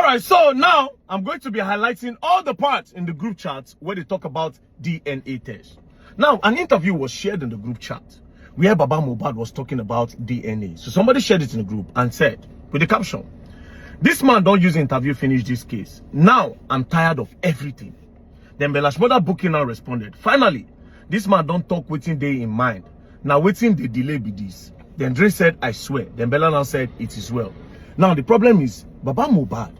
Alright, so now I'm going to be highlighting all the parts in the group chat where they talk about DNA test. Now, an interview was shared in the group chat where Baba MohBad was talking about DNA. So somebody shared it in the group and said, with the caption, "This man don't use interview finish this case. Now I'm tired of everything." Then Bela's mother booking now responded, "Finally, this man don't talk waiting day in mind. Now waiting the delay be this." Then Dre said, "I swear." Then Bella now said, "It is well." Now the problem is Baba MohBad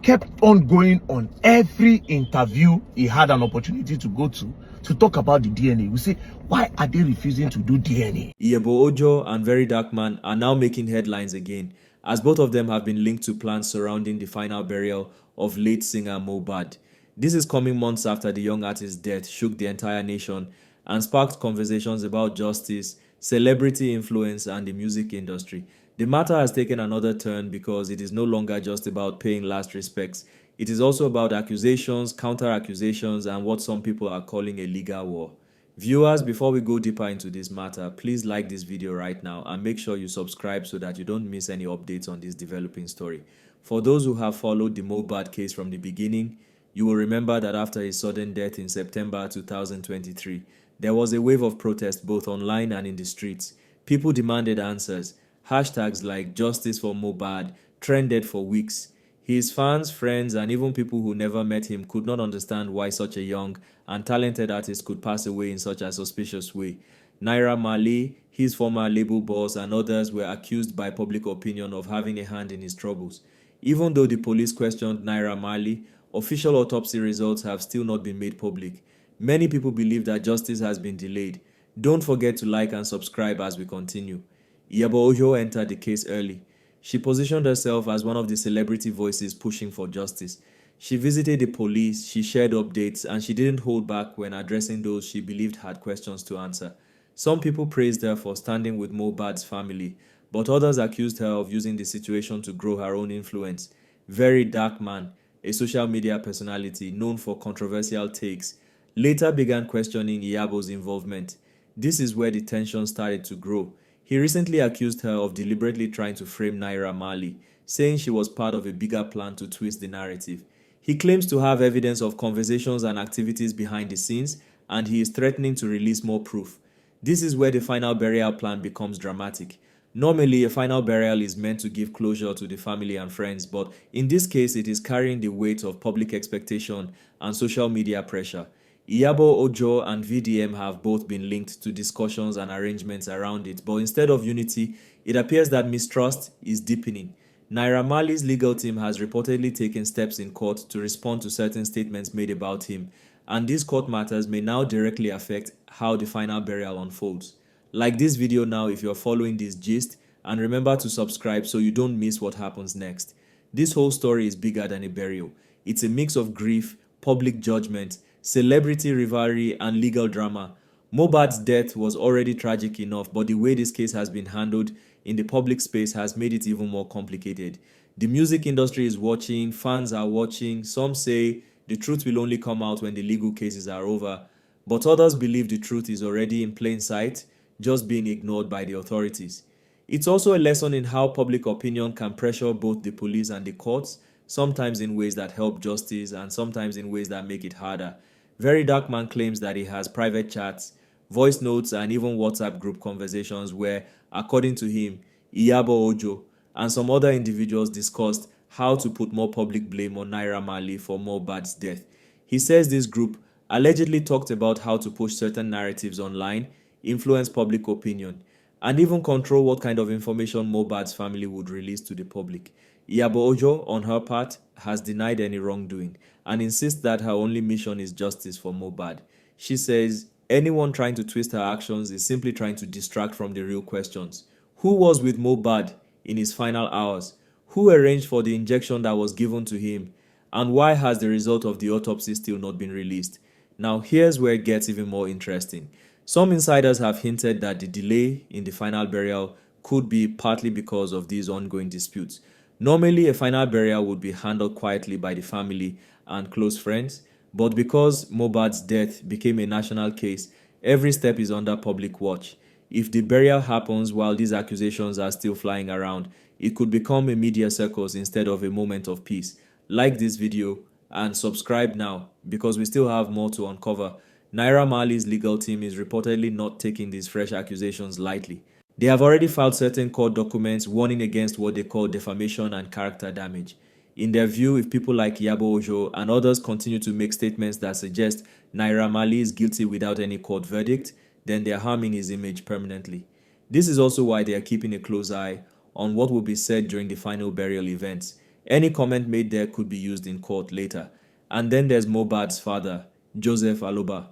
kept on going on every interview he had an opportunity to go to talk about the DNA. We say, why are they refusing to do DNA? Iyabo Ojo and VeryDarkMan are now making headlines again, as both of them have been linked to plans surrounding the final burial of late singer MohBad. This is coming months after the young artist's death shook the entire nation and sparked conversations about justice, celebrity influence, and the music industry. The matter has taken another turn because it is no longer just about paying last respects. It is also about accusations, counter-accusations, and what some people are calling a legal war. Viewers, before we go deeper into this matter, please like this video right now and make sure you subscribe so that you don't miss any updates on this developing story. For those who have followed the MohBad case from the beginning, you will remember that after his sudden death in September 2023, there was a wave of protest both online and in the streets. People demanded answers. Hashtags like "Justice for MohBad" trended for weeks. His fans, friends, and even people who never met him could not understand why such a young and talented artist could pass away in such a suspicious way. Naira Marley, his former label boss, and others were accused by public opinion of having a hand in his troubles. Even though the police questioned Naira Marley, official autopsy results have still not been made public. Many people believe that justice has been delayed. Don't forget to like and subscribe as we continue. Iyabo Ojo entered the case early. She positioned herself as one of the celebrity voices pushing for justice. She visited the police, she shared updates, and she didn't hold back when addressing those she believed had questions to answer. Some people praised her for standing with MohBad's family, but others accused her of using the situation to grow her own influence. VeryDarkMan, a social media personality known for controversial takes, later began questioning Iyabo's involvement. This is where the tension started to grow. He recently accused her of deliberately trying to frame Naira Marley, saying she was part of a bigger plan to twist the narrative. He claims to have evidence of conversations and activities behind the scenes, and he is threatening to release more proof. This is where the final burial plan becomes dramatic. Normally, a final burial is meant to give closure to the family and friends, but in this case, it is carrying the weight of public expectation and social media pressure. Iyabo Ojo and VDM have both been linked to discussions and arrangements around it, but instead of unity, it appears that mistrust is deepening. Naira Marley's legal team has reportedly taken steps in court to respond to certain statements made about him, and these court matters may now directly affect how the final burial unfolds. Like this video now if you're following this gist, and remember to subscribe so you don't miss what happens next. This whole story is bigger than a burial. It's a mix of grief, public judgment, celebrity rivalry, and legal drama. MohBad's death was already tragic enough, but the way this case has been handled in the public space has made it even more complicated. The music industry is watching, fans are watching. Some say the truth will only come out when the legal cases are over, but others believe the truth is already in plain sight, just being ignored by the authorities. It's also a lesson in how public opinion can pressure both the police and the courts, sometimes in ways that help justice and sometimes in ways that make it harder. VeryDarkMan claims that he has private chats, voice notes, and even WhatsApp group conversations where, according to him, Iyabo Ojo and some other individuals discussed how to put more public blame on Naira Marley for MohBad's death. He says this group allegedly talked about how to push certain narratives online, influence public opinion, and even control what kind of information MohBad's family would release to the public. Iyabo Ojo, on her part, has denied any wrongdoing and insists that her only mission is justice for MohBad. She says anyone trying to twist her actions is simply trying to distract from the real questions. Who was with MohBad in his final hours? Who arranged for the injection that was given to him? And why has the result of the autopsy still not been released? Now here's where it gets even more interesting. Some insiders have hinted that the delay in the final burial could be partly because of these ongoing disputes. Normally, a final burial would be handled quietly by the family and close friends, but because MohBad's death became a national case, every step is under public watch. If the burial happens while these accusations are still flying around, it could become a media circus instead of a moment of peace. Like this video and subscribe now because we still have more to uncover. Naira Marley's legal team is reportedly not taking these fresh accusations lightly. They have already filed certain court documents warning against what they call defamation and character damage. In their view, if people like Iyabo Ojo and others continue to make statements that suggest Naira Marley is guilty without any court verdict, then they are harming his image permanently. This is also why they are keeping a close eye on what will be said during the final burial events. Any comment made there could be used in court later. And then there's MohBad's father, Joseph Aloba.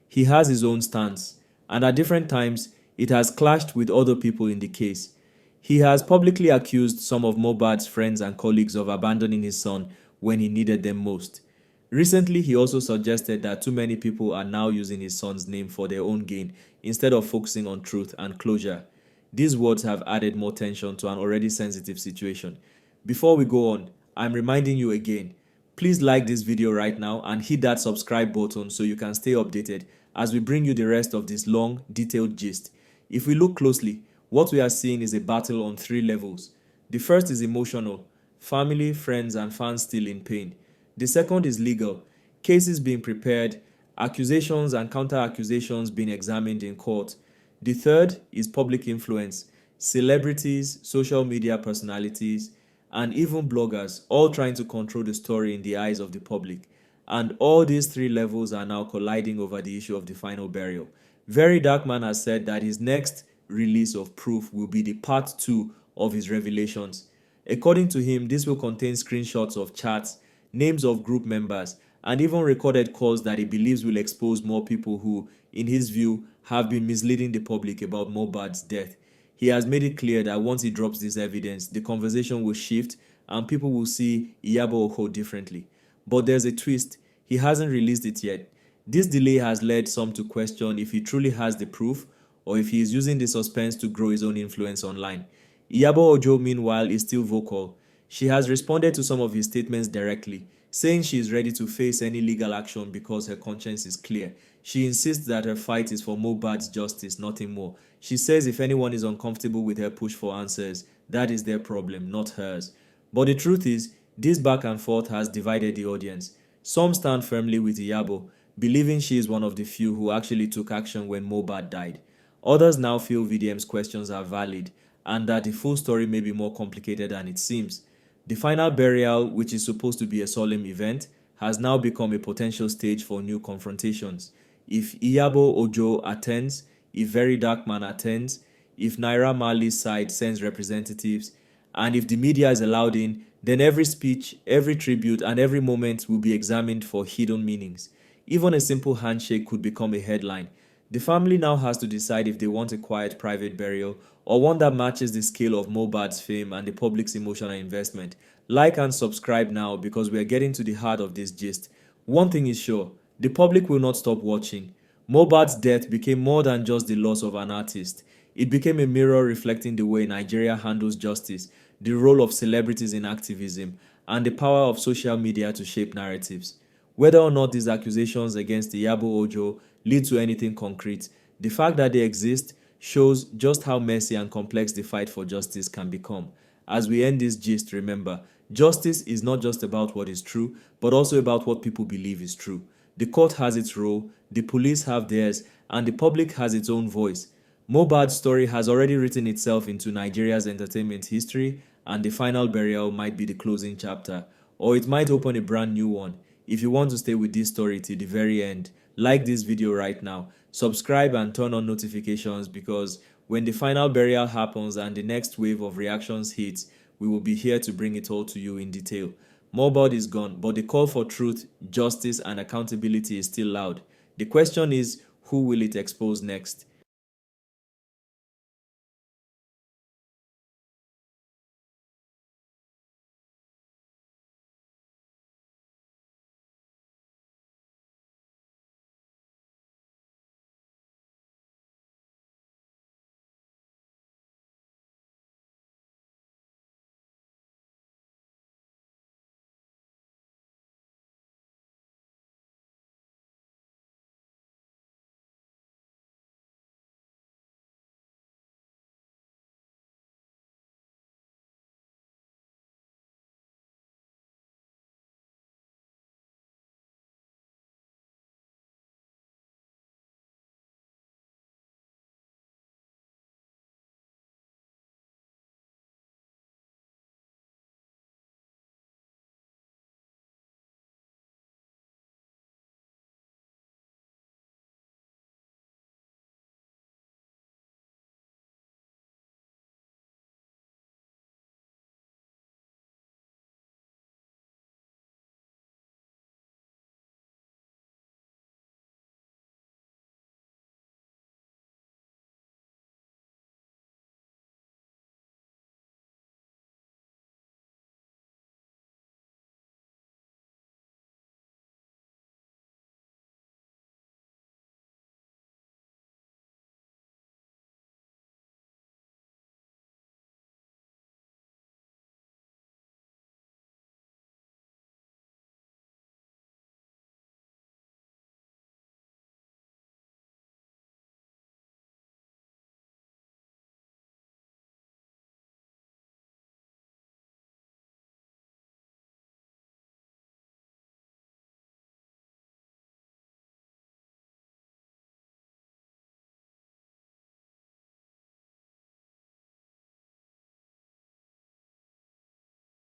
He has his own stance, and at different times, it has clashed with other people in the case. He has publicly accused some of MohBad's friends and colleagues of abandoning his son when he needed them most. Recently, he also suggested that too many people are now using his son's name for their own gain instead of focusing on truth and closure. These words have added more tension to an already sensitive situation. Before we go on, I'm reminding you again, please like this video right now and hit that subscribe button so you can stay updated as we bring you the rest of this long, detailed gist. If we look closely, what we are seeing is a battle on 3 levels. The first is emotional, family, friends, and fans still in pain. The second is legal, cases being prepared, accusations and counter-accusations being examined in court. The third is public influence, celebrities, social media personalities, and even bloggers all trying to control the story in the eyes of the public. And all these 3 levels are now colliding over the issue of the final burial. VeryDarkMan has said that his next release of proof will be the part 2 of his revelations. According to him, this will contain screenshots of chats, names of group members, and even recorded calls that he believes will expose more people who, in his view, have been misleading the public about MohBad's death. He has made it clear that once he drops this evidence, the conversation will shift and people will see Iyabo Ojo differently. But there's a twist. He hasn't released it yet. This delay has led some to question if he truly has the proof or if he is using the suspense to grow his own influence online. Iyabo Ojo, meanwhile, is still vocal. She has responded to some of his statements directly, saying she is ready to face any legal action because her conscience is clear. She insists that her fight is for MohBad's justice, nothing more. She says if anyone is uncomfortable with her push for answers, that is their problem, not hers. But the truth is, this back and forth has divided the audience. Some stand firmly with Iyabo, believing she is one of the few who actually took action when MohBad died. Others now feel VDM's questions are valid and that the full story may be more complicated than it seems. The final burial, which is supposed to be a solemn event, has now become a potential stage for new confrontations. If Iyabo Ojo attends, if VeryDarkMan attends, if Naira Marley's side sends representatives, and if the media is allowed in, then every speech, every tribute, and every moment will be examined for hidden meanings. Even a simple handshake could become a headline. The family now has to decide if they want a quiet private burial or one that matches the scale of MohBad's fame and the public's emotional investment. Like and subscribe now because we are getting to the heart of this gist. One thing is sure, the public will not stop watching. MohBad's death became more than just the loss of an artist. It became a mirror reflecting the way Nigeria handles justice, the role of celebrities in activism, and the power of social media to shape narratives. Whether or not these accusations against Iyabo Ojo lead to anything concrete, the fact that they exist shows just how messy and complex the fight for justice can become. As we end this gist, remember, justice is not just about what is true, but also about what people believe is true. The court has its role, the police have theirs, and the public has its own voice. MohBad's story has already written itself into Nigeria's entertainment history, and the final burial might be the closing chapter, or it might open a brand new one. If you want to stay with this story till the very end, like this video right now, subscribe and turn on notifications because when the final burial happens and the next wave of reactions hits, we will be here to bring it all to you in detail. MohBad is gone, but the call for truth, justice, and accountability is still loud. The question is, who will it expose next?